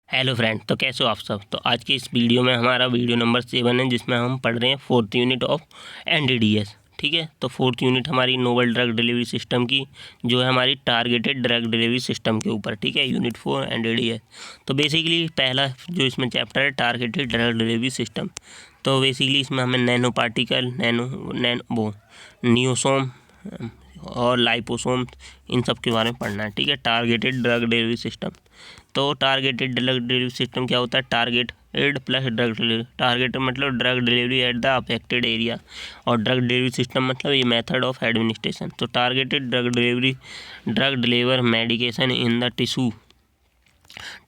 Hello friend, तो कैसे हो आप सब। तो आज के इस वीडियो में हमारा वीडियो नंबर 7 है, जिसमें हम पढ़ रहे हैं 4th यूनिट ऑफ NDDS। ठीक है, तो 4th यूनिट हमारी नोवल ड्रग डिलीवरी सिस्टम की जो है हमारी टारगेटेड ड्रग डिलीवरी सिस्टम के ऊपर। ठीक है, यूनिट 4 NDDS। तो बेसिकली पहला जो इसमें चैप्टर है टारगेटेड ड्रग डिलीवरी सिस्टम। तो बेसिकली इसमें हमें नैनो पार्टिकल, नियोसोम और लाइपोसोम, इन सब के बारे में पढ़ना है। ठीक है, टारगेटेड ड्रग डिलीवरी सिस्टम। तो टारगेटेड ड्रग डिलीवरी सिस्टम क्या होता है? Targeted plus drug delivery. Target मतलब drug delivery at the affected area, और ड्रग डिलीवरी सिस्टम मतलब ये मेथड ऑफ एडमिनिस्ट्रेशन। तो targeted drug delivery, drug deliver medication in the tissue.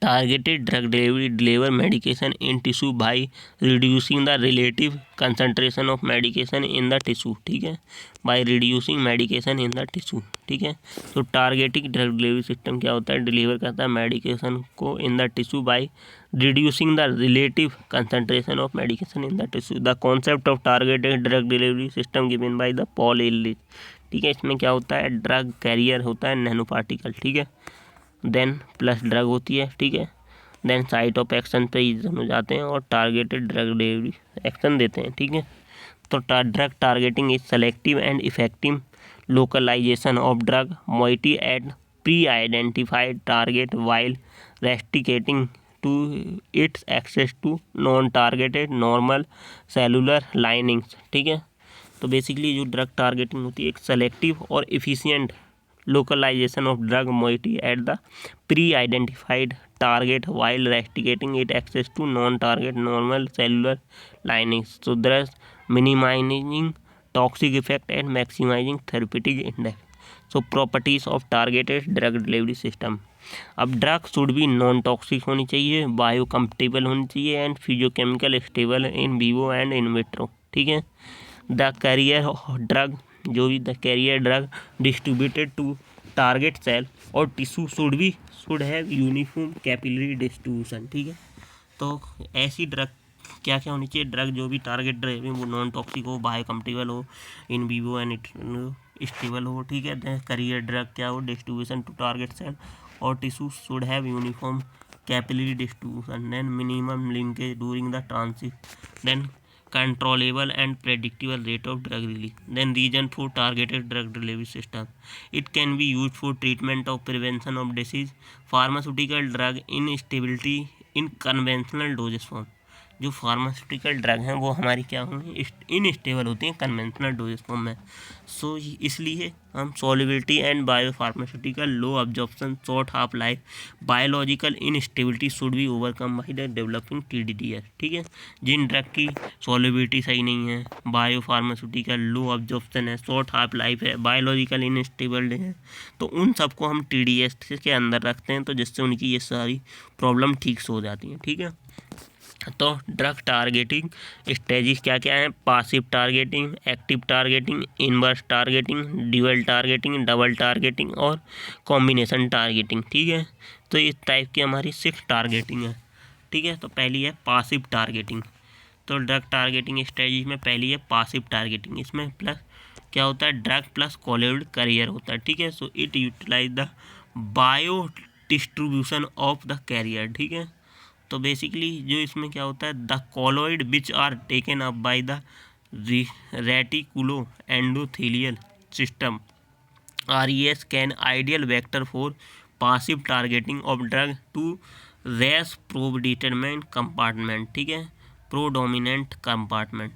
Targeted drug delivery deliver medication in tissue by reducing the relative concentration of medication in the tissue। ठीक है, by reducing medication in the tissue। ठीक है, तो targeting drug delivery system क्या होता है? Deliver करता है मेडिकेशन को in the tissue by reducing the relative concentration of medication in the tissue. The concept of targeted drug delivery system given by the Paul Ellis. ठीक है, इसमें क्या होता है? ड्रग कैरियर होता है नैनो पार्टिकल। ठीक है, देन प्लस ड्रग होती है। ठीक है, देन साइट ऑफ एक्शन पे हो जाते हैं और टारगेटेड ड्रग डिलीवरी एक्शन देते हैं। ठीक है, तो drug targeting is selective and effective localisation of drug moiety at pre identified target while restricting to its access to non targeted normal cellular linings. ठीक है, तो बेसिकली जो ड्रग टारगेटिंग होती है एक सेलेक्टिव और efficient localization of drug moiety at the pre-identified target while restricting its access to non-target normal cellular linings, so thus minimizing toxic effect and maximizing therapeutic index। So properties of targeted drug delivery system। अब drug should भी non toxic होनी चाहिए, biocompatible होनी चाहिए and physicochemical stable in vivo and in vitro. ठीक है, the carrier drug, जो भी the carrier drug distributed to target cell और tissue should have uniform capillary distribution. ठीक है, तो ऐसी ड्रग क्या क्या होनी चाहिए? ड्रग जो भी टारगेट ड्रग वो नॉन टॉक्सिक हो, बायो कंपेटेबल हो, इन विवो एंड स्टेबल हो। ठीक है, कैरियर ड्रग क्या हो? डिस्ट्रीब्यूशन टू टारगेट सेल और tissue should have uniform capillary distribution, then minimum linkage during the transit, then controllable and predictable rate of drug release, then reason for targeted drug delivery system, it can be used for treatment of prevention of disease, pharmaceutical drug instability in conventional dosage form। जो pharmaceutical drug हैं वो हमारी क्या होंगी? Instable होती हैं conventional doses form में। सो इसलिए हम solubility and bio pharmaceutical low absorption short half life biological instability should be overcome by the developing TDDS। ठीक है, जिन ड्रग की सॉल्युबिलिटी सही नहीं है, बायो फार्मास्यूटिकल लो अब्जॉर्प्शन है, शॉर्ट हाफ लाइफ है, बायोलॉजिकल इनस्टेबल है, तो उन सबको हम TDS के अंदर रखते हैं, तो जिससे उनकी ये सारी प्रॉब्लम ठीक से हो जाती हैं। ठीक है, तो ड्रग टारगेटिंग स्टेजेस क्या क्या हैं? Passive targeting, active targeting, inverse targeting, dual targeting, double targeting और कॉम्बिनेशन टारगेटिंग। ठीक है, तो इस टाइप की हमारी 6 टारगेटिंग है। ठीक है, तो पहली है पासिव टारगेटिंग। तो ड्रग टारगेटिंग स्ट्रेटजी में पहली है पासिव टारगेटिंग। इसमें प्लस क्या होता है? ड्रग प्लस कोलोइड कैरियर होता है। ठीक है, so it utilise the biodistribution of the carrier. ठीक है, तो बेसिकली जो इसमें क्या होता है? The colloid which are taken up by the reticuloendothelial system RES can ideal vector for passive targeting of drug to RES predetermined compartment. ठीक है, प्रोडोमिनेंट कंपार्टमेंट,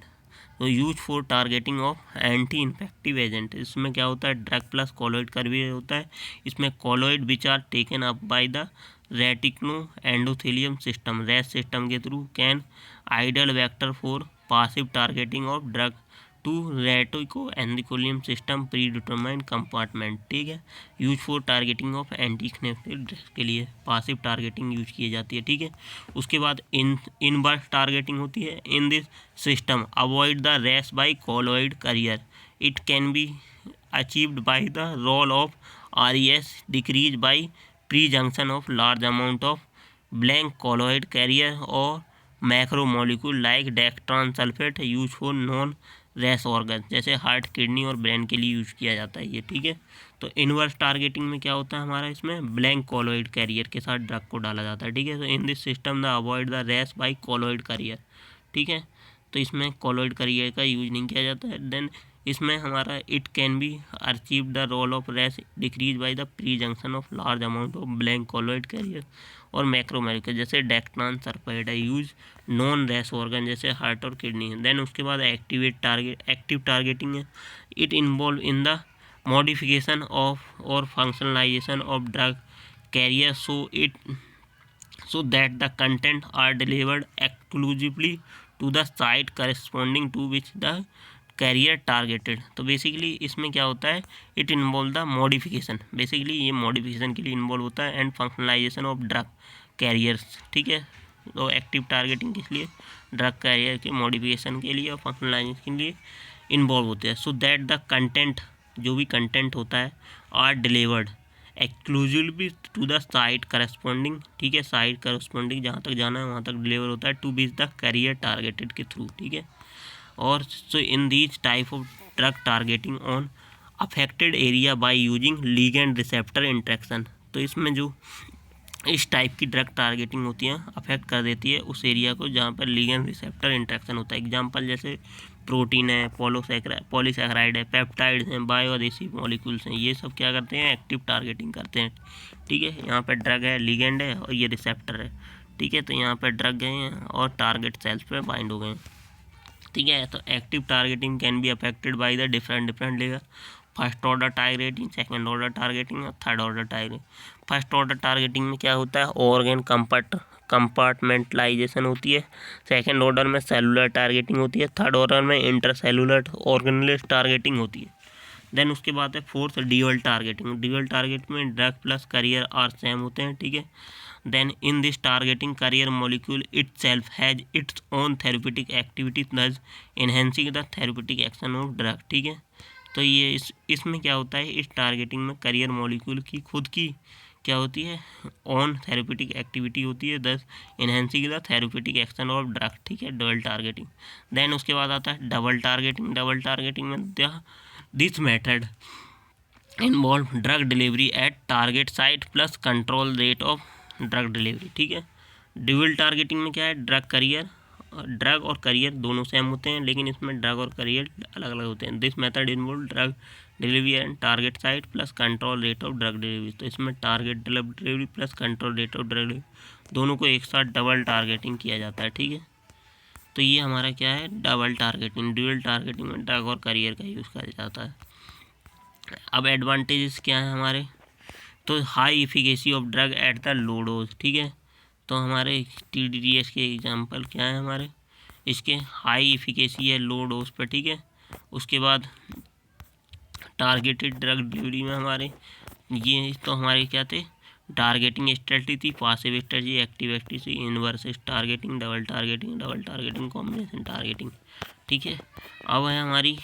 तो use for targeting of anti infective agent. इसमें क्या होता है? Drug plus colloid curvy होता है। इसमें colloid which are taken up by the reticuloendothelium system RES system के through can ideal vector for passive targeting of drug to reticuloendothelium system predetermined compartment. ठीक है, use for targeting of anti drugs के लिए passive targeting use की जाती है। ठीक है, उसके बाद इनवर्स टारगेटिंग होती है। In this system avoid the RES by colloid carrier, it can be achieved by the role of RES decrease by pre-junction of large amount of blank colloid carrier or macromolecule like dextran sulfate used for non RES organ, जैसे heart, kidney और brain के लिए use किया जाता है ये। ठीक है, तो इनवर्स टारगेटिंग में क्या होता है हमारा, इसमें ब्लैंक कॉलोइड कैरियर के साथ ड्रग को डाला जाता है, ठीक है। तो in this system the avoid the RES by colloid carrier, ठीक है। तो इसमें कॉलोइड कैरियर का यूज नहीं किया जाता है। देन इसमें हमारा it can be achieve the role of RES decrease by the pre injection of large amount of blank colloid carrier और मैक्रोमोलिक्यूल जैसे डेक्टान सल्फाइड है यूज नॉन रेस ऑर्गन जैसे हार्ट और किडनी है। देन उसके बाद एक्टिव टारगेटिंग है। It involve in the modification of और functionalisation of drug carrier so that the content are delivered exclusively to the site corresponding to which the carrier targeted। तो basically इसमें क्या होता है, it involve the modification, basically ये modification के लिए involve होता है, एंड फंक्शनलाइजेशन ऑफ ड्रग कैरियर्स, ठीक है। तो एक्टिव टारगेटिंग किस लिए, ड्रग कैरियर के मॉडिफिकेशन के लिए और फंक्शनलाइजेशन के लिए इन्वॉल्व होते हैं। सो दैट द कंटेंट, जो भी कंटेंट होता है, are delivered exclusively to the site corresponding, ठीक है, साइट करस्पॉन्डिंग जहाँ तक जाना है वहाँ तक डिलीवर होता है टू बीच द कैरियर टारगेटेड के थ्रू, ठीक है। और so in these type of drug targeting on affected area by using ligand receptor interaction. तो इसमें जो इस टाइप की ड्रग टारगेटिंग होती है अफेक्ट कर देती है उस एरिया को जहाँ पर लिगेंड रिसेप्टर इंट्रैक्शन होता है। एग्जांपल जैसे प्रोटीन है, पॉलीसैकेराइड है, पेप्टाइड्स हैं, बायोअडेसिव मॉलिक्यूल्स हैं, ये सब क्या करते हैं, एक्टिव टारगेटिंग करते हैं, ठीक है। यहाँ पर ड्रग है, लिगेंड है और ये रिसेप्टर है, ठीक है। तो यहाँ पर ड्रग गए हैं और टारगेट सेल्स पे बाइंड हो गए हैं, ठीक है। तो active targeting can be affected by the different layer, first order targeting, second order targeting और third order targeting. First order targeting में क्या होता है, ऑर्गन कंपार्टमेंटलाइजेशन होती है, सेकंड ऑर्डर में सेलुलर टारगेटिंग होती है, थर्ड ऑर्डर में इंटरसेलुलर ऑर्गेनेल टारगेटिंग होती है। देन उसके बाद है fourth dual targeting. Dual target में drug plus carrier are same होते हैं, ठीक है। Then in this targeting carrier molecule itself has its own therapeutic activity thus enhancing the therapeutic action of drug, ठीक है। तो ये इसमें क्या होता है, इस टारगेटिंग में कैरियर मॉलिक्यूल की खुद की क्या होती है, ऑन थेरेप्यूटिक एक्टिविटी होती है, दस enhancing the therapeutic action of drug, ठीक है, डबल टारगेटिंग। देन उसके बाद आता है डबल टारगेटिंग। डबल टारगेटिंग में this method involve drug delivery eight target site plus control rate of drug delivery, ठीक है। ड्यूअल टारगेटिंग में क्या है, ड्रग और करियर दोनों सेम होते हैं, लेकिन इसमें ड्रग और करियर अलग अलग होते हैं। This method involve drug delivery and target site plus control rate of drug delivery. तो इसमें target delivery plus control rate of drug delivery दोनों को एक साथ डबल टारगेटिंग किया जाता है, ठीक है। तो ये हमारा क्या है, डबल टारगेटिंग। ड्यूअल टारगेटिंग में ड्रग और करियर का यूज़ किया जाता है। अब एडवांटेजेस क्या हैं हमारे, तो high efficacy of drug at the low dose, ठीक है। तो हमारे TDDS के एग्जांपल क्या है हमारे, इसके हाई इफिकेसी है लो डोज पर, ठीक है। उसके बाद टारगेटेड ड्रग डिलीवरी में हमारे ये तो हमारे क्या थे, टारगेटिंग स्ट्रेटजी थी, passive strategy, active strategy, inverse targeting, double targeting, combination targeting, ठीक है। अब है हमारी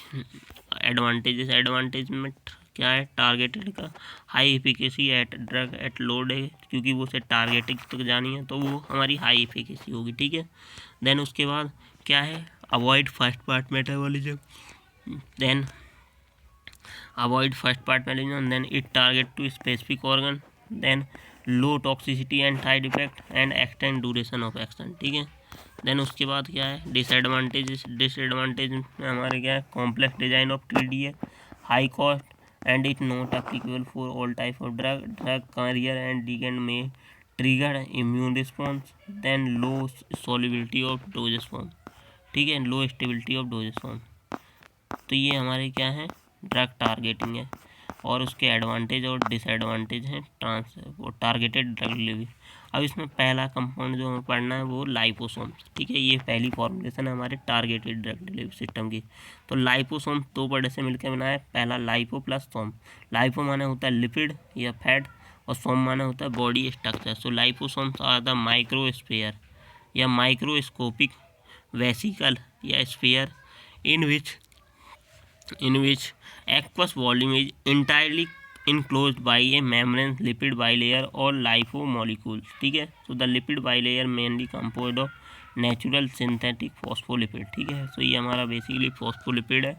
एडवांटेज में क्या है, टारगेटेड का high efficacy at drug at load है, क्योंकि वो से टारगेटिंग तक जानी है तो वो हमारी हाई इफिकेसी होगी, ठीक है। देन उसके बाद क्या है, avoid first part metabolism, then then it target to specific organ, then low toxicity and side effect and extend duration of action, ठीक है। देन उसके बाद क्या है, डिसएडवांटेज में हमारे क्या है, complex design of TDA, high cost and it not applicable for all type of drug carrier and ligand may trigger immune response, then low solubility of dosage form, ठीक है, लो स्टेबिलिटी ऑफ डोजेज फॉर्म। तो ये हमारे क्या है, drug targeting है, और उसके एडवांटेज और डिसएडवांटेज हैं टारगेटेड ड्रग डिलीवरी। अब इसमें पहला कंपाउंड जो हमें पढ़ना है वो लाइपोसोम्स, ठीक है। ये पहली फॉर्मुलेशन है हमारे टारगेटेड ड्रग डिलीवरी सिस्टम की। तो लाइपोसोम दो वर्ड से मिलकर बना है, पहला लाइपो प्लस सोम। लाइपो माने होता है लिपिड या फैट और सोम माने होता है body structure. So liposomes are the microsphere या माइक्रोस्कोपिक वेसिकल या sphere in which aqueous volume is entirely enclosed by a membrane lipid bilayer or lipomolecules, ठीक है। so the lipid bilayer mainly composed of natural synthetic phospholipid, ठीक है। so ये हमारा basically phospholipid है,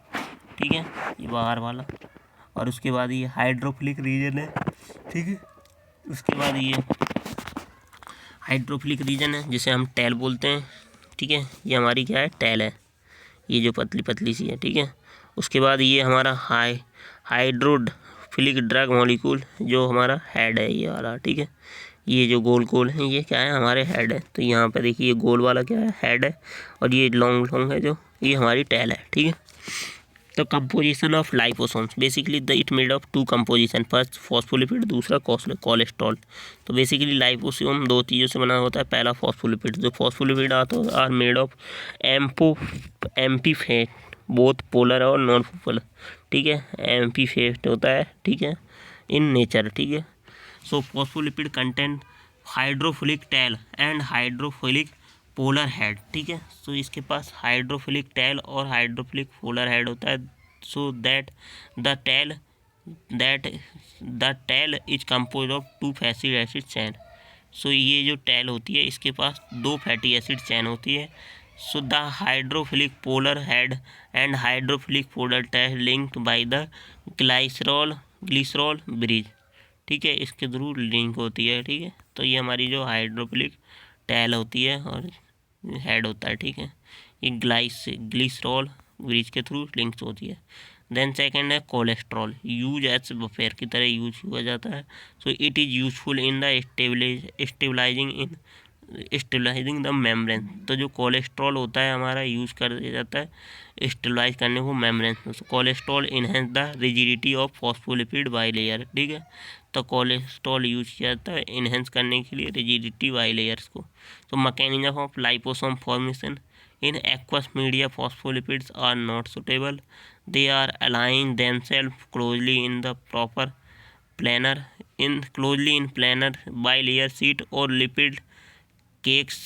ठीक है, ये बाहर वाला। और उसके बाद ये हाइड्रोफिलिक रीजन है, ठीक है। उसके बाद ये हाइड्रोफिलिक रीजन है जिसे हम टैल बोलते हैं, ठीक है। ये हमारी क्या है, टैल है, ये जो पतली पतली सी है, ठीक है। उसके बाद ये हमारा हाइड्रोफिलिक ड्रग मॉलिक्यूल जो हमारा हेड है, ये वाला, ठीक है। ये जो गोल गोल है ये क्या है, हमारे हेड है। तो यहाँ पे देखिए ये गोल वाला क्या है, हेड है, और ये लॉन्ग लॉन्ग है जो, ये हमारी टैल है, ठीक है। तो composition of liposomes, basically the it made of two composition, first phospholipid, दूसरा कोलेस्ट्रॉल। तो बेसिकली लाइपोसोम दो चीज़ों से बना होता है, पहला फॉस्फोलिपिड, जो phospholipid are made of amphipathic, both polar और नॉन पोलर, ठीक है। एम्पी फैट होता है, ठीक है, इन नेचर, ठीक है। So phospholipid content hydrophilic tail and hydrophilic polar head, ठीक है। सो इसके पास हाइड्रोफिलिक टैल और हाइड्रोफिलिक पोलर हेड होता है। So that the tail is compose of two fatty acid chain. So ये जो टैल होती है इसके पास दो फैटी एसिड चैन होती है। So the hydrophilic polar head and hydrophilic polar tail linked by the glycerol bridge, ठीक है, इसके थ्रू लिंक होती है, ठीक है। तो ये हमारी जो हाइड्रोफिलिक टैल होती है और हेड होता है, ठीक है, ये ग्लिसरॉल ब्रिज के थ्रू लिंक्स होती है। देन सेकेंड है कोलेस्ट्रॉल, यूज एज बफेयर की तरह यूज हुआ जाता है। So it is useful in the stabilising the membrane. तो जो कोलेस्ट्रॉल होता है हमारा यूज कर दिया जाता है स्टेबलाइज करने को membrane. Cholesterol enhance the rigidity of phospholipid bilayer, ठीक है। तो कोलेस्ट्रॉल यूज किया जाता है इनहेंस करने के लिए रिजिडिटी बाइलेयर्स को। तो mechanism of liposome formation in aqueous media, phospholipids are not suitable, they are aligning themselves closely in the proper planar bilayer sheet or lipid cakes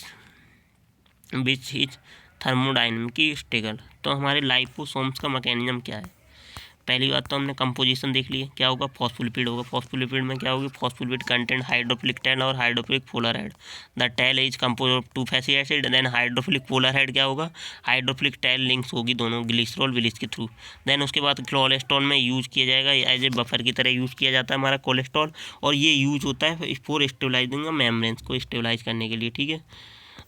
which is thermodynamically stable। तो हमारे liposomes का mechanism क्या है, पहली बात तो हमने composition देख ली है, क्या होगा, फॉस्फोलिपिड होगा। फॉस्फोलिपिड में क्या होगी, फॉस्फोलिपिड कंटेंट हाइड्रोफिलिक टैल और hydrophilic polar head. The tail is compose of two fatty acid. Then hydrophilic polar head क्या होगा, हाइड्रोफिलिक टैल लिंक्स होगी दोनों ग्लिसरॉल विलिज के थ्रू। देन उसके बाद कोलेस्ट्रॉल में यूज किया जाएगा, एज ए बफर की तरह यूज किया जाता है हमारा कोलेस्ट्रॉल, और ये यूज होता है फॉर स्टेबलाइजिंग मेम्ब्रेन्स को स्टेबलाइज करने के लिए, ठीक है।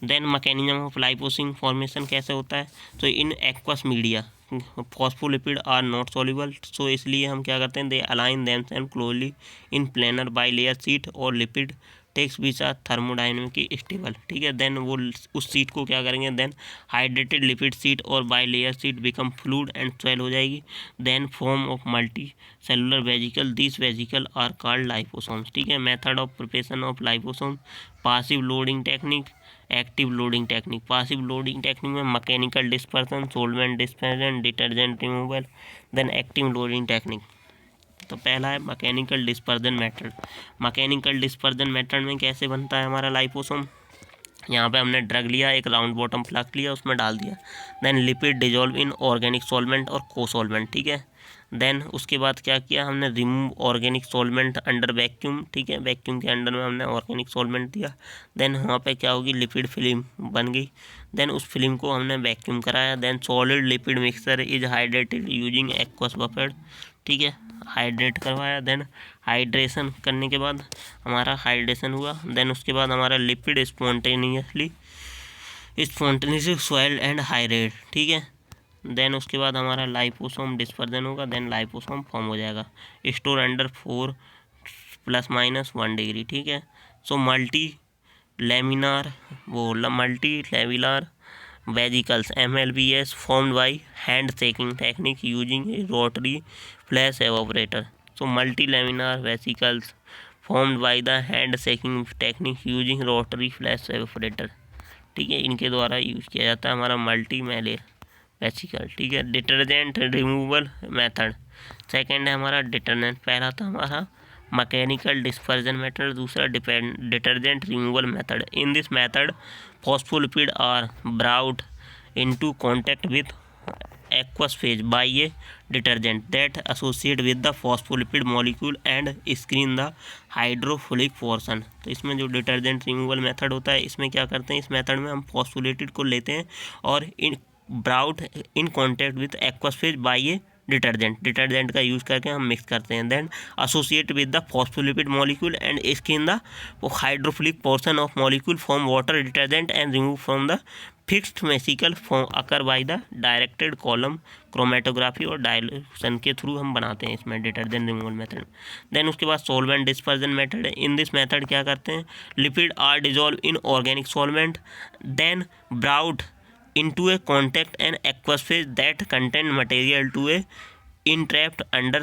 Then mechanism of liposome formation कैसे होता है, तो in aqueous media phospholipid are not soluble. So इसलिए हम क्या करते हैं, they align themselves closely in planar bilayer sheet और lipid stacks which are thermodynamically stable, ठीक है। देन वो उस सीट को क्या करेंगे, देन हाइड्रेटेड लिपिड सीट और bilayer sheet become fluid and swell हो जाएगी। Then form of multi cellular vesicle, this vesicle are called liposomes, ठीक है। Method of preparation of liposome, passive loading technique, active loading technique. Passive loading technique में mechanical dispersion, solvent dispersion, detergent removal. Then active loading technique, तो पहला है mechanical dispersion method. Mechanical dispersion method में कैसे बनता है हमारा लाइपोसोम, यहाँ पे हमने ड्रग लिया, एक राउंड बॉटम फ्लास्क लिया, उसमें डाल दिया। Then lipid dissolve in organic solvent और कोसॉल्वेंट, ठीक है। देन उसके बाद क्या किया हमने, remove organic solvent under vacuum, ठीक है, वैक्यूम के अंडर में हमने ऑर्गेनिक सॉल्वेंट दिया। देन वहाँ पे क्या होगी, लिपिड फिल्म बन गई। देन उस फिल्म को हमने वैक्यूम कराया। Then solid lipid mixture is hydrated using aqueous buffer, ठीक है, हाइड्रेट करवाया। देन हाइड्रेशन करने के बाद हमारा हाइड्रेशन हुआ। देन उसके बाद हमारा lipid spontaneously swelled and hydrate, ठीक है। देन उसके बाद हमारा लाइपोसोम डिस्पर्जन होगा। देन लाइपोसोम फॉर्म हो जाएगा, स्टोर अंडर 4 ± 1 डिग्री, ठीक है। So multi laminar vesicles MLVS formed by hand shaking technique using a rotary flash evaporator। So multilaminar vesicles formed by the hand shaking technique using rotary flash evaporator, ठीक है, इनके द्वारा use किया जाता है हमारा मल्टी मैलेर वेसिकल, ठीक है। डिटर्जेंट रिमूवल मेथड, सेकेंड है हमारा डिटर्जेंट, पहला था हमारा मैकेनिकल डिस्पर्जन मेथड, दूसरा detergent removal method. In this method phospholipid are brought into contact with aqueous phase by a detergent that associate with the phospholipid molecule and screen the hydrophilic portion। तो इसमें जो detergent removal method होता है, इसमें क्या करते हैं, इस मेथड में हम फॉस्फोलेटेड को लेते हैं और in brought in contact with aqueous phase by a detergent का यूज़ करके हम मिक्स करते हैं। Then associate with the phospholipid molecule and skin the hydrophilic portion of molecule from water detergent and remove from the fixed vesicle occur by the directed column chromatography और dilution के through हम बनाते हैं इसमें detergent removal method. Then उसके बाद solvent dispersion method है। In this method क्या करते हैं, lipid are dissolve in organic solvent then brought into a contact and aqueous phase that contain material to a entrapped under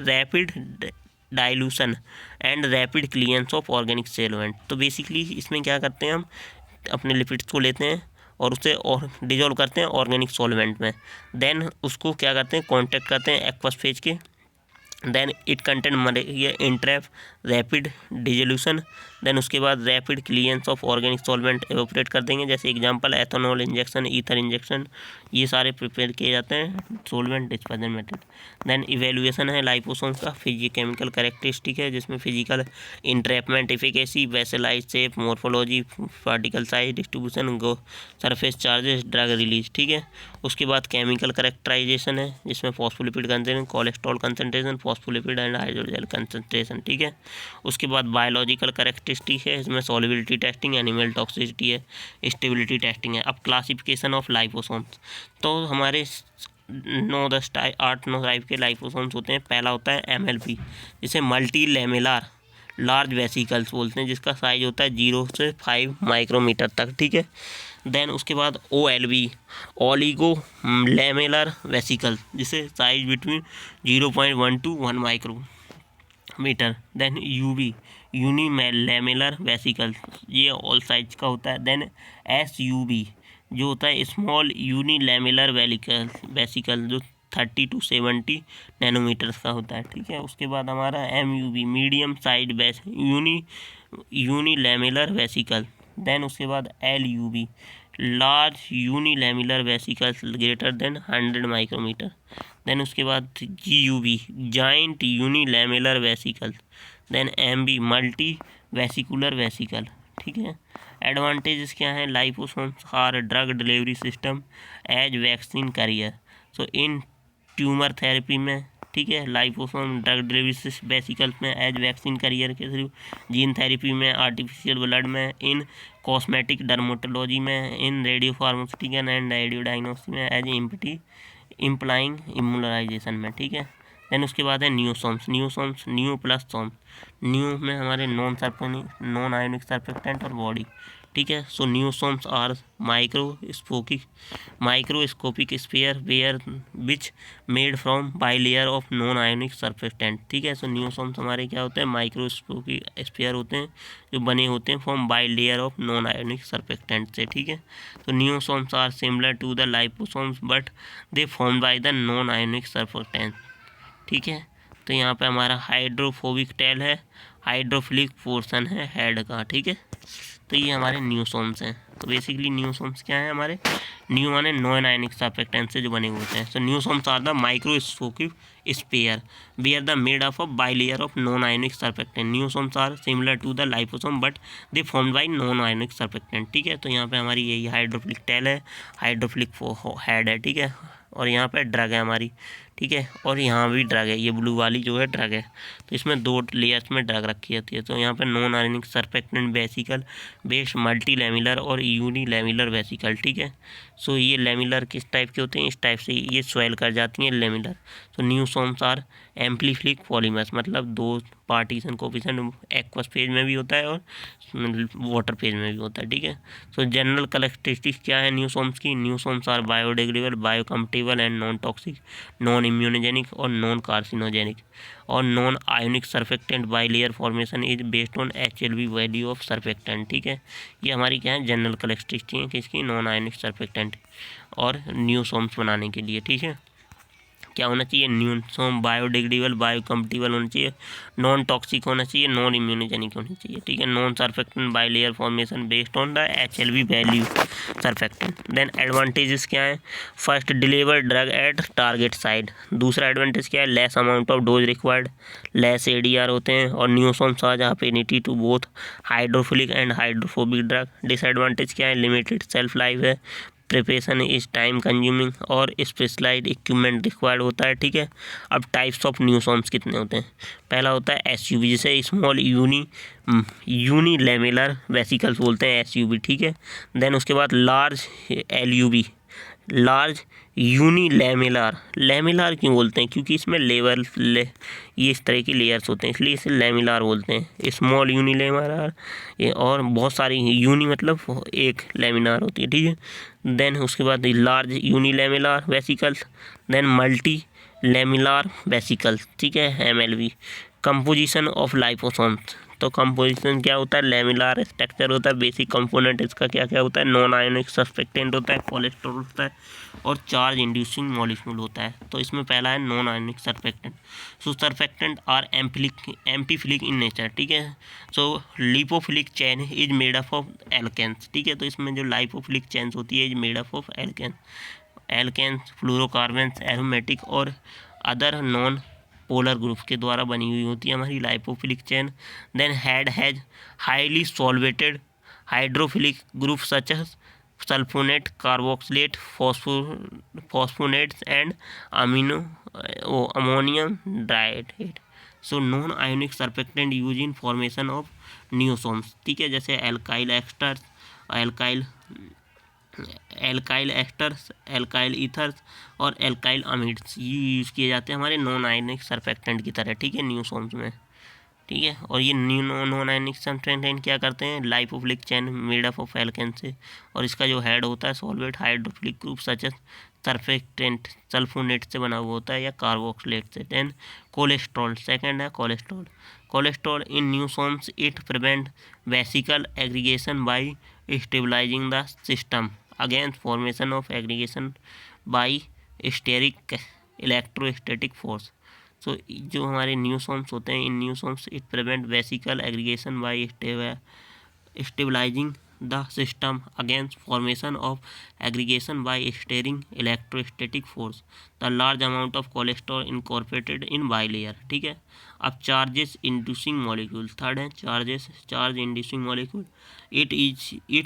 rapid dilution and rapid clearance of organic solvent। तो basically इसमें क्या करते हैं, हम अपने लिपिड्स को लेते हैं और उसे और डिजोल्व करते हैं ऑर्गेनिक सॉल्वेंट में। देन उसको क्या करते हैं, कॉन्टैक्ट करते हैं एक्वस फेज के। देन इट कंटेंट ये इंट्रैप रैपिड डिजोल्यूशन। देन उसके बाद rapid clearance of organic solvent evaporate कर देंगे। जैसे example ethanol injection, ether injection, ये सारे प्रिपेयर किए जाते हैं solvent dispersion method. Then evaluation है लाइपोसोम्स का, फिजिकेमिकल कैरेक्टरिस्टिक है जिसमें physical entrapment, efficacy, vesicle size shape, morphology, particle size distribution, surface charges, drug release. ठीक है, उसके बाद केमिकल कैरेक्टराइजेशन है जिसमें phospholipid concentration, cholesterol concentration, phospholipid and hydrogel concentration. ठीक है, उसके बाद बायोलॉजिकल कैरेक्टरिस्टिक है, इसमें सॉल्युबिलिटी टेस्टिंग, एनिमल टॉक्सिसिटी है, स्टेबिलिटी टेस्टिंग है। अब क्लासिफिकेशन ऑफ लाइपोसोम्स, तो हमारे 8-9 टाइप के लाइपोसोम्स होते हैं। पहला होता है MLP, जिसे मल्टी लेमेलार लार्ज वेसिकल्स बोलते हैं, जिसका साइज होता है 0 से 5 माइक्रोमीटर तक। ठीक है, देन उसके बाद OLV ओलिगो लेमेलर वेसिकल, जिसे size between 0.1 to 1 micrometer. Then UV unilamellar vesicle, ये ऑल साइज का होता है। देन SUV जो होता है स्मॉल यूनिलेमेलर वेसिकल, जो 30 to 70 नैनोमीटर्स का होता है। ठीक है, उसके बाद हमारा MUV medium size unilamellar vesicle. Then उसके बाद LUV large unilamellar vesicles greater than 100 micrometer. Then उसके बाद GUV giant unilamellar vesicle. Then MB multi vesicular vesicle. ठीक है, एडवांटेजेस क्या हैं, liposomes are drug delivery system as vaccine carrier. So in tumour therapy में, ठीक है, लाइपोसोम ड्रग डिलीवरी वेसिकल्स में एज वैक्सीन कैरियर के थ्रू, जीन थेरेपी में, आर्टिफिशियल ब्लड में, इन कॉस्मेटिक डर्मेटोलॉजी में, in radio pharmaceutical and radio diagnostic में, as implying immunization में। ठीक है, देन उसके बाद है niosomes nio plus some. Nio में हमारे नॉन आयोनिक सरफेक्टेंट और बॉडी। ठीक है, so niosomes are microscopic sphere where which made from bilayer of non ionic surfactant. ठीक है, सो न्यूसोम्स हमारे क्या होते हैं, माइक्रोस्कोपिक स्फीयर होते हैं जो बने होते हैं from bilayer of non ionic surfactant से। ठीक है, तो niosomes are similar to the liposomes but they form by the non ionic surfactant. ठीक है, तो यहाँ पे हमारा हाइड्रोफोबिक टेल है, हाइड्रोफिलिक पोर्शन है हेड का। ठीक है, तो ये हमारे न्यूसोम्स हैं। तो बेसिकली न्यूसोम्स क्या है हमारे, न्यू माने नॉन आयनिक सरफेक्टेंट से जो बने होते हैं। So niosomes are the microscopic sphere where the made of bilayer of non ionic surfactant. Niosomes are similar to the liposome but they formed by non ionic surfactant. ठीक है, तो यहाँ पे हमारी यही हाइड्रोफिलिक टेल है, hydrophilic head है। ठीक है, और यहाँ पे ड्रग है हमारी। ठीक है, और यहाँ भी ड्रग है, ये ब्लू वाली जो है ड्रग है। तो इसमें 2 लेयर्स में ड्रग रखी जाती है। तो यहाँ पे non ionic surfactant vesicle based multi lamellar और यूनिलेमुलर वेसिकल। ठीक है, सो ये लेमुलर किस टाइप के होते हैं, इस टाइप से ये स्वेल कर जाती हैं लेमुलर। तो न्यूसोम्स आर एम्प्लीफिलिक पॉलीमर्स, मतलब 2 पार्टीशन कोफिशिएंट एक्वस फेज में भी होता है और वाटर फेज में भी होता है। ठीक है, सो जनरल कैरेक्टरिस्टिक्स क्या है न्यूसोम्स की, niosomes are biodegradable, biocompatible and non toxic, non immunogenic और नॉन कार्सिनोजेनिक, और non ionic surfactant bilayer formation is based on HLV value of surfactant. ठीक है, ये हमारी क्या है जनरल कैरेक्टरिस्टिक्स हैं किसकी, नॉन आयोनिक सरफेक्टेंट और न्यूसोम्स बनाने के लिए। ठीक है, क्या होना चाहिए, न्यूसोम बायोडिग्रेडेबल, बायोकम्पेटेबल होना चाहिए, नॉन टॉक्सिक होना चाहिए, नॉन इम्यूनोजेनिक होनी चाहिए। ठीक है, non surfactant bilayer formation based on the HLV value surfactant. Then advantages क्या है, first deliver drug at target side. दूसरा एडवांटेज क्या है, less amount of dose required, less ADR होते हैं, और niosomes are affinity to both hydrophilic and hydrophobic drug. Disadvantage क्या है, लिमिटेड सेल्फ लाइफ है, प्रिपरेशन इज टाइम कंज्यूमिंग और स्पेशलाइज्ड इक्विपमेंट रिक्वायर्ड होता है, ठीक है। अब टाइप्स ऑफ न्यूसॉम्स कितने होते हैं। पहला होता है एसयूवी, जिसे स्मॉल यूनिलेमुलर वेसिकल्स बोलते हैं, एसयूवी, ठीक है। देन उसके बाद लार्ज एलयूवी, लार्ज यूनिलेमुलर, लेमिलार क्यों बोलते हैं, क्योंकि इसमें ये इस तरह की लेयर्स होते हैं, इसलिए इसे लेमिलार बोलते हैं। स्मॉल यूनिलेमुलर, ये और बहुत सारी यूनी मतलब एक लेमिनार होती है, ठीक है। देन उसके बाद large unilamellar vesicles, then multi lamellar vesicles, ठीक है, एमएलवी। कंपोजिशन ऑफ लाइपोसोम्स, तो कंपोजिशन क्या होता है, लेमिलार स्ट्रक्चर होता है। बेसिक कंपोनेंट इसका क्या क्या होता है, नॉन आयोनिक सर्फेक्टेंट होता है, कोलेस्ट्रॉल होता है और चार्ज इंड्यूसिंग मॉलिक्यूल होता है। तो इसमें पहला है non ionic surfactant. So surfactant are amphiphilic in nature, ठीक है। So lipophilic chain is made up of alkanes, ठीक है। तो इसमें जो लाइपोफिलिक चेन्स होती है is made up of alkanes, fluorocarbons, aromatic और अदर नॉन पोलर ग्रुप के द्वारा बनी हुई होती है हमारी lipophilic chain. Then has highly solvated hydrophilic group such as sulfonate, carboxylate, phosphonates and ammonium dioxide. So non ionic surfactant use in formation of niosomes, ठीक है। जैसे alkyl esters, alkyl esters, alkyl ethers और alkyl amides ये use किए जाते हैं हमारे non ionic surfactant की तरह, ठीक है, न्यूसॉम्स में, ठीक है। और ये नॉन आयनिक सर्फेक्टेंट क्या करते हैं, lipophilic chain made up of alkane से, और इसका जो हेड होता है solvate hydrophilic group such as surfactant sulfonate से बना हुआ होता है या कार्बोक्सिलेट से। देन कोलेस्ट्रॉल, सेकंड है cholesterol. Cholesterol in niosomes it prevent vesicle aggregation by stabilizing the system against formation of aggregation by steric electrostatic force. So जो हमारे न्यूसॉम्स होते हैं, in niosomes it prevent vesicle aggregation by stabilizing the system against formation of aggregation by steering electrostatic force. The large amount of cholesterol incorporated in bilayer, ठीक है। अब charges inducing molecule, third है charge inducing molecule. It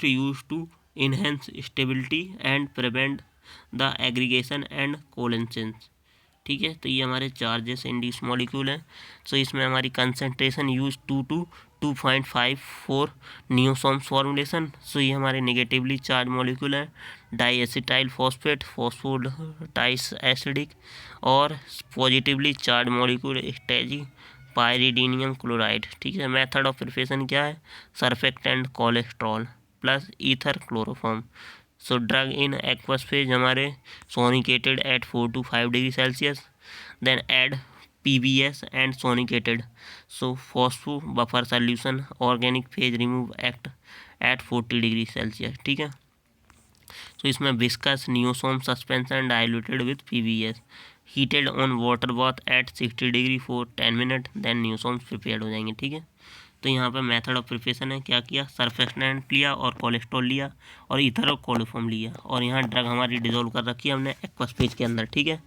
use to enhance stability and prevent the aggregation and coalescence, ठीक है। तो ये हमारे charges induce molecule हैं। सो इसमें हमारी concentration use 2 to 2.54 niosomes formulation. So ये हमारे नेगेटिवली चार्ज मॉलिक्यूल हैं, डाईएसिटाइल फॉस्फेट, फॉस्फोडाइस एसिडिक, और positively charge molecule cetyl pyridinium chloride, ठीक है। मेथड ऑफ प्रिपरेशन क्या है, surfactant cholesterol plus ether chloroform. So drug in aqueous phase हमारे sonicated at 4 to 5 degree Celsius, then add PBS and sonicated. So phospho buffer solution organic phase remove act at 40 degree Celsius, ठीक है। So इसमें viscous niosome suspension diluted with PBS heated on water bath at 60 degree for 10 minute, then niosomes prepared हो जाएंगे, ठीक है। तो यहाँ पे मेथड ऑफ प्रिपरेशन है, क्या किया, सर्फेक्टेंट लिया और कोलेस्ट्रॉल लिया और ईथर और कोलोफॉर्म लिया, और यहाँ ड्रग हमारी डिजोल्व कर रखी है हमने एक्वस फेज के अंदर, ठीक है।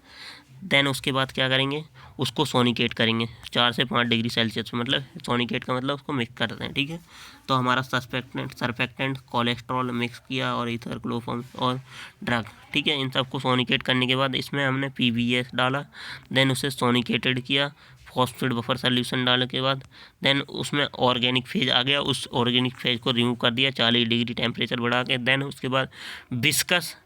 देन उसके बाद क्या करेंगे, उसको सोनिकेट करेंगे 4 से 5 डिग्री सेल्सियस में, मतलब सोनिकेट का मतलब उसको मिक्स करते हैं, ठीक है। तो हमारा सर्फेक्टेंट कोलेस्ट्रॉल मिक्स किया और ईथर क्लोरोफॉर्म और ड्रग, ठीक है। इन सबको सोनिकेट करने के बाद इसमें हमने PBS डाला, देन उसे सोनिकेटेड किया, फॉस्फेट बफर सोल्यूशन डालने के बाद देन उसमें ऑर्गेनिक फेज आ गया, उस ऑर्गेनिक फेज को रिमूव कर दिया 40 डिग्री टेम्परेचर बढ़ा के। देन उसके बाद विस्कस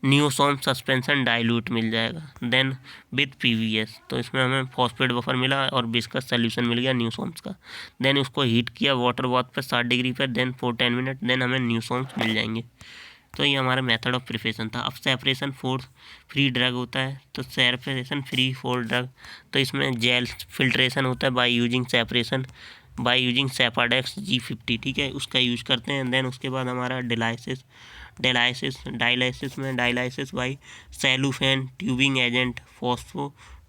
नियोसोम सस्पेंशन डाइल्यूट मिल जाएगा, देन विथ PBS। तो इसमें हमें फॉस्फेट बफर मिला और विस्कस सोल्यूशन मिल गया न्यूसोम्स का। देन उसको हीट किया वाटर बाथ पर 60 डिग्री पर, देन फॉर 10 मिनट, देन हमें न्यूसोम्स मिल जाएंगे। तो ये हमारा मेथड ऑफ प्रिपरेशन था। अब सेपरेशन फॉर फ्री ड्रग होता है, तो सेपरेशन फ्री फॉर ड्रग, तो इसमें जेल फिल्ट्रेशन होता है बाय यूजिंग सेपाडेक्स G50, ठीक है, उसका यूज करते हैं। देन उसके बाद हमारा dialysis by cellophane tubing agent,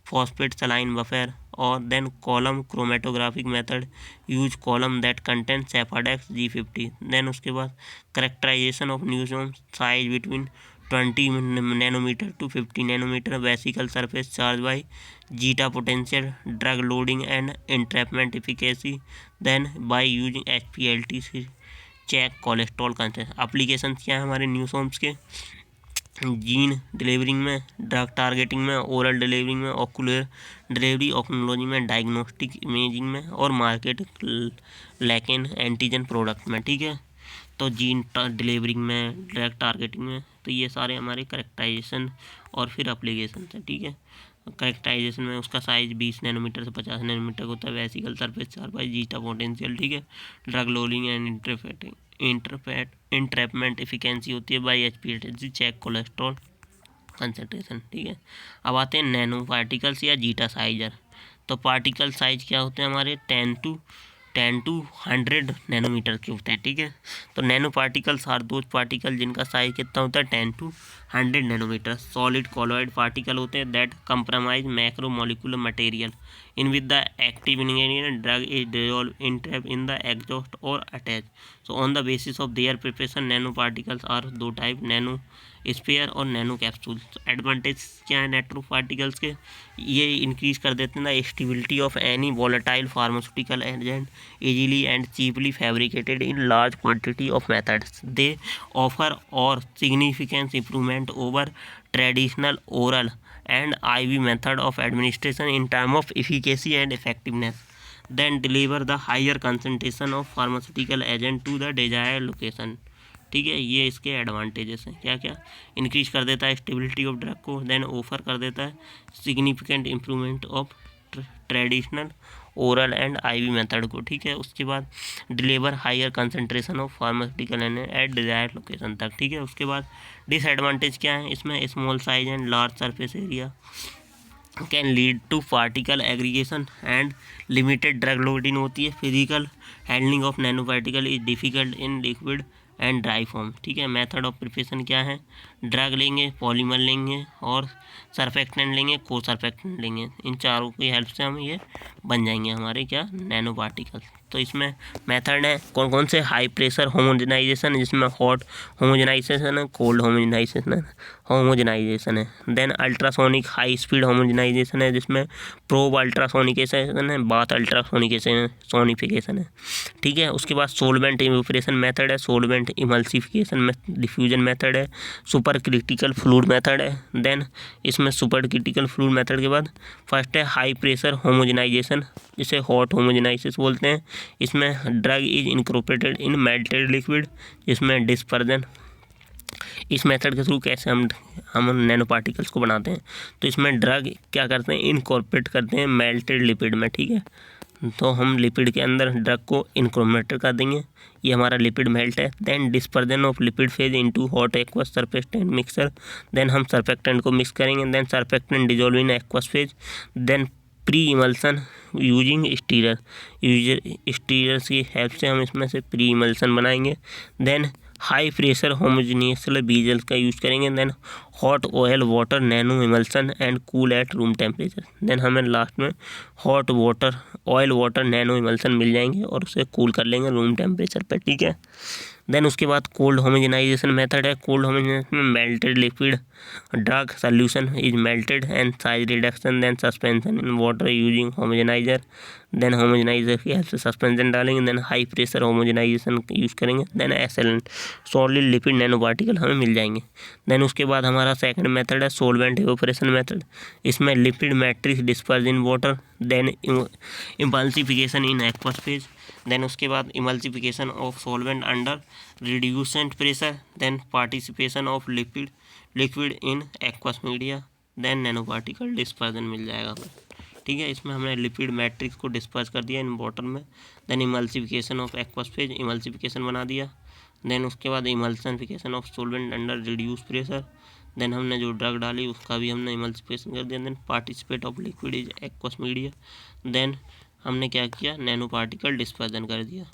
phosphate saline buffer, और then column chromatographic method use column that content Sephadex G50। Then उसके बाद characterization of niosome size between 20 nanometer to 50 nanometer, vesicle surface charge by zeta potential, drug loading and entrapment efficacy, then by using HPLC check cholesterol concentration. Application क्या है हमारे niosomes के, gene delivering में, drug targeting में, oral delivering में, ocular delivery, ऑक्नोलॉजी में, diagnostic imaging में और मार्केट लैकेन एंटीजन प्रोडक्ट में। ठीक है, तो जीन डिलीवरिंग में, ड्रग टारगेटिंग में, तो ये सारे हमारे करेक्टाइजेशन और फिर एप्लीकेशन है। ठीक है, करेक्टाइजेशन में उसका साइज 20 नैनोमीटर से 50 नैनोमीटर का होता है, वेसिकल सरफेस 4 जीटा पोटेंशियल। ठीक है, drug loading and entrapment efficiency होती है by HPLC check cholesterol concentration. ठीक है, अब आते हैं नैनो पार्टिकल्स या जीटा साइजर। तो पार्टिकल साइज क्या होते हैं हमारे 10 to 100 नैनोमीटर के होते हैं। ठीक है, तो nano particles are those particle जिनका साइज कितना होता है 10 to 100 nanometer. Solid colloid particle होते हैं that compromise macro molecular material in with the active ingredient drug is dissolve in trap in the exhaust और attach. So on the basis of their preparation nano particles are दो type, nano sphere और nano capsule. Advantage क्या है nano particles के, ये increase कर देते हैं the stability of any volatile pharmaceutical agent easily and cheaply fabricated in large quantity of methods. They offer or significant improvement over traditional oral and IV method of administration in terms of efficacy and effectiveness. Then deliver the higher concentration of pharmaceutical agent to the desired location. ठीक है, ये इसके advantages हैं। क्या क्या, increase कर देता है स्टेबिलिटी ऑफ ड्रग को, देन ऑफर कर देता है significant improvement of traditional oral and IV method को। ठीक है, उसके बाद deliver higher concentration of pharmaceutical at desired location तक। ठीक है, उसके बाद डिसएडवांटेज क्या है इसमें, small size and large surface area can lead to particle aggregation and limited drug loading होती है। Physical handling of nano particle is difficult in liquid and dry form. ठीक है, मेथड ऑफ प्रिपरेशन क्या है, drug लेंगे, polymer लेंगे और surfactant लेंगे, को सरफेक्टेंट लेंगे। इन चारों की हेल्प से हम ये बन जाएंगे हमारे क्या नैनो पार्टिकल। तो इसमें मेथड है कौन कौन से, हाई प्रेशर होमोजेनाइजेशन जिसमें हॉट होमोजेनाइजेशन है, कोल्ड होमोजेनाइजेशन है। Then ultrasonic high speed homogenisation है जिसमें प्रोब अल्ट्रासोनिकेशन है, बाथ अल्ट्रासोनिकेशन सोनिफिकेशन है। ठीक है, उसके बाद सोलवेंट इवेपोरेशन मेथड है, सोलवेंट इमल्सिफिकेशन में डिफ्यूजन मेथड है, सुपर क्रिटिकल फ्लूइड मेथड है। देन इसमें सुपर क्रिटिकल फ्लूइड मेथड के बाद फर्स्ट है हाई प्रेशर होमोजेनाइजेशन जिसे हॉट होमोजेनाइसिस बोलते हैं। इसमें drug is incorporated in melted liquid, इसमें डिस्पर्जन। इस मेथड के थ्रू कैसे हम नैनो पार्टिकल्स को बनाते हैं, तो इसमें ड्रग क्या करते हैं, इनकॉर्पोरेट करते हैं मेल्टेड लिपिड में। ठीक है, तो हम लिपिड के अंदर ड्रग को इनकॉर्पोरेट कर देंगे, ये हमारा लिपिड मेल्ट है। Then dispersion of lipid phase into hot aqueous surfactant mixer, then हम सरफेक्टेंट को मिक्स करेंगे, then surfactant dissolve in aqueous phase, then pre emulsion using stirrers की हेल्प से हम इसमें से प्री इमल्सन बनाएंगे। देन हाई प्रेशर होमोजेनियस बीजल का यूज़ करेंगे। Then hot oil water nano emulsion and cool at room temperature. Then हमें लास्ट में hot water oil water nano emulsion मिल जाएंगे और उसे कूल कर लेंगे रूम टेम्परेचर पर। ठीक है, देन उसके बाद कोल्ड होमोजेनाइजेशन मेथड है। कोल्ड होमोजेनाइजेशन में melted liquid drug solution is melted and size reduction, then suspension in water using homogenizer, then homogenizer की हेल्प से सस्पेंशन डालेंगे, then high pressure homogenization use करेंगे, then excellent solid lipid nano particle हमें मिल जाएंगे। Then उसके बाद हमारा सेकंड मेथड है सोलवेंट इवेपोरेशन मेथड। इसमें lipid matrix disperse in water, then emulsification in aqueous phase, then उसके बाद emulsification of solvent under reduced pressure, then participation of liquid in aqueous media, then nano particle dispersion मिल जाएगा हमें। ठीक है, इसमें हमने लिपिड मैट्रिक्स को डिस्पर्स कर दिया इन वाटर में, then emulsification of aqueous phase emulsification बना दिया, देन उसके बाद emulsification of solvent under reduce pressure, then हमने जो ड्रग डाली उसका भी हमने इमल्सिफिकेशन कर दिया, then participate of liquid is aqueous media, then हमने क्या किया नैनो पार्टिकल डिस्पर्जन कर दिया।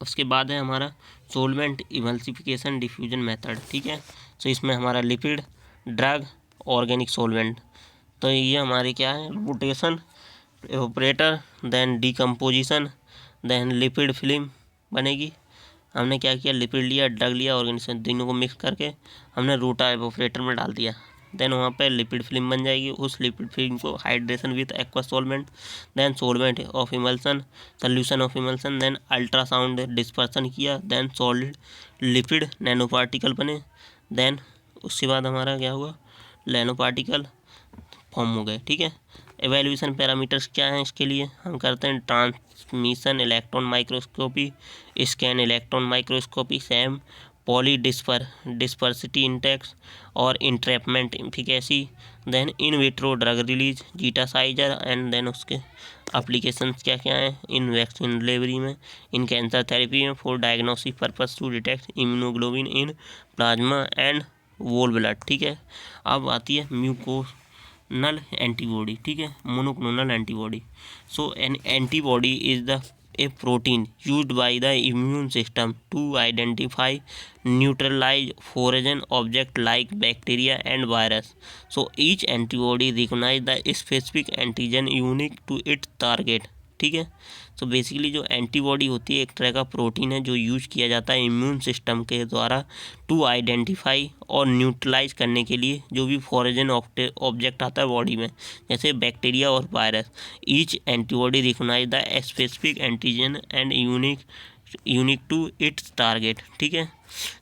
उसके बाद है हमारा सोलवेंट इमल्सिफिकेशन डिफ्यूजन मेथड। ठीक है, तो इसमें हमारा लिपिड ड्रग ऑर्गेनिक सोलवेंट, तो ये हमारे क्या है rotation evaporator, then decomposition, then lipid film बनेगी। हमने क्या किया लिपिड लिया ड्रग लिया ऑर्गेनिक तीनों को मिक्स करके हमने रोटा एवोपरेटर में डाल दिया, देन वहाँ पे लिपिड फिल्म बन जाएगी। उस लिपिड फिल्म को hydration with aqueous solvent, then solvent of emulsion solution of emulsion, then ultrasound dispersion किया, then solid lipid nano particle बने, देन उसके बाद हमारा क्या हुआ, नैनो पार्टिकल फॉर्म हो गए, ठीक है। एवेल्यूशन पैरामीटर्स क्या हैं इसके लिए, हम करते हैं transmission electron microscopy, scan electron microscopy, SEM polydispersity index और entrapment efficacy, then in vitro drug release, zeta sizer, and then उसके एप्लीकेशंस क्या क्या हैं इन वैक्सीन डिलीवरी में, इन कैंसर थेरेपी में, for diagnostic purpose to detect immunoglobin in plasma and whole blood, ठीक है। अब आती है म्यूकोनल एंटीबॉडी, ठीक है, monoclonal antibody. So an antibody is the a protein used by the immune system to identify neutralize foreign object like bacteria and virus. So each antibody recognize the specific antigen unique to its target, ठीक है। तो basically जो antibody होती है एक तरह का protein है जो यूज किया जाता है इम्यून सिस्टम के द्वारा टू आइडेंटिफाई और न्यूट्रलाइज करने के लिए जो भी फॉरेन ऑब्जेक्ट आता है बॉडी में, जैसे बैक्टीरिया और virus. Each antibody recognize the specific antigen and unique to its target, ठीक है।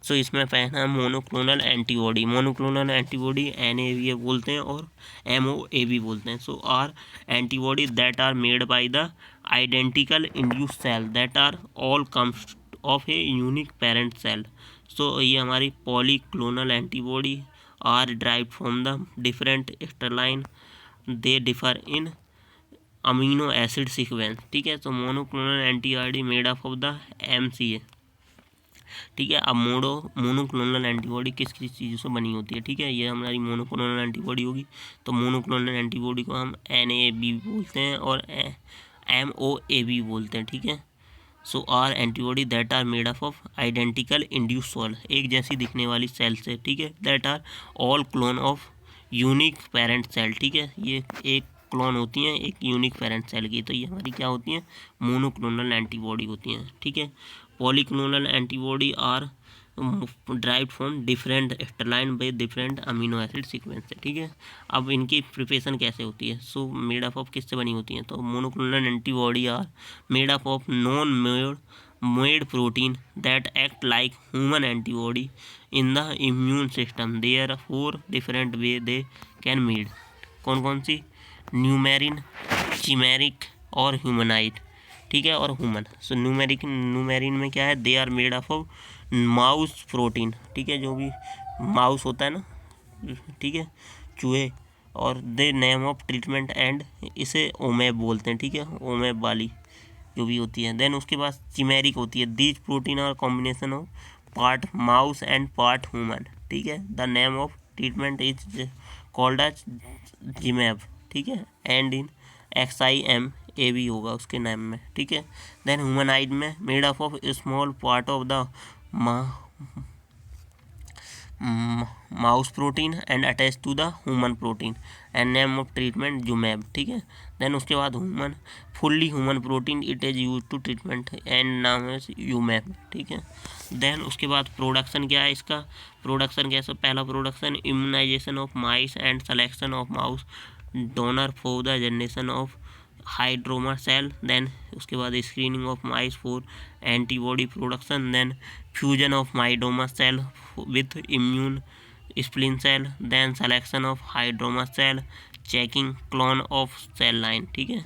सो इसमें पहला monoclonal antibody, monoclonal antibody NAB बोलते हैं और MOAB बोलते हैं। So are antibody that are made by the identical induce cell that are all comes of a unique parent cell. So ये हमारी polyclonal antibody are drive from the different germline, they differ in amino acid sequence, ठीक है। तो monoclonal antibody made up of the MCA, ठीक है। अब monoclonal antibody किस किस चीज़ों से बनी होती है, ठीक है। ये हमारी मोनोक्लोनल एंटीबॉडी होगी, तो मोनोक्लोनल एंटीबॉडी को हम NAB बोलते हैं और MOAB बोलते हैं, ठीक है। So are antibody that are made up of identical induce cell, एक जैसी दिखने वाली सेल से, ठीक है। That are all clone of unique parent cell, ठीक है। ये एक क्लोन होती हैं एक यूनिक पेरेंट सेल की, तो ये हमारी क्या होती हैं, मोनोक्लोनल एंटीबॉडी होती हैं, ठीक है। Polyclonal antibody are derived from different germline by different amino acid sequence से, ठीक है। अब इनकी प्रिपरेशन कैसे होती है, सो मेड अप ऑफ किससे बनी होती हैं, तो monoclonal antibody are made up of non made protein that act like human antibody in the immune system. There are 4 different way they can made, कौन कौन सी, न्यूमेरिन, चिमेरिक और ह्यूमनाइड, ठीक है, और ह्यूमन। सो न्यूमेरिन में क्या है, they are made up of mouse protein, ठीक है, जो भी माउस होता है ना, ठीक है, चूहे, और दे नेम ऑफ ट्रीटमेंट एंड इसे ओमेब बोलते हैं, ठीक है, ओमेब वाली जो भी होती है। देन उसके बाद चिमेरिक होती है, these protein are combination of part mouse and part human, ठीक है। The name of treatment is called as ximab, ठीक है, एंड इन XIMAB होगा उसके नाम में, ठीक है। देन ह्यूमनाइड में made up of small part of the mouse protein and attach to the human protein and name of treatment zumab, ठीक है। देन उसके बाद human fully human protein it is use to treatment and नाम है यूमेब, ठीक है। Then उसके बाद प्रोडक्शन क्या है इसका, प्रोडक्शन कैसे, पहला production immunization of mice and selection of mouse donor for the generation of hydroma cell. Then उसके बाद screening of mice for antibody production, then fusion of myeloma cell with immune spleen cell, then selection of hydroma cell, checking clone of cell line, ठीक है।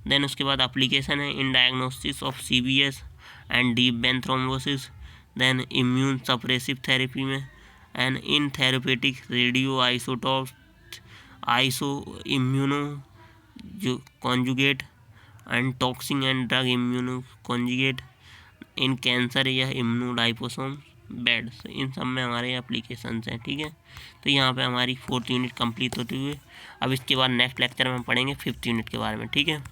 Then उसके बाद application है in diagnosis of CBS and deep vein thrombosis, then immune suppressive therapy में, and in therapeutic radio isotope iso immuno जो conjugate and toxin and drug immuno conjugate in cancer या इम्यूनोलाइपोसोम bed, इन सब में हमारे applications हैं, ठीक है। तो यहाँ पे हमारी 4th यूनिट कंप्लीट होती हुई। अब इसके बाद नेक्स्ट लेक्चर में हम पढ़ेंगे 5th यूनिट के बारे में, ठीक है।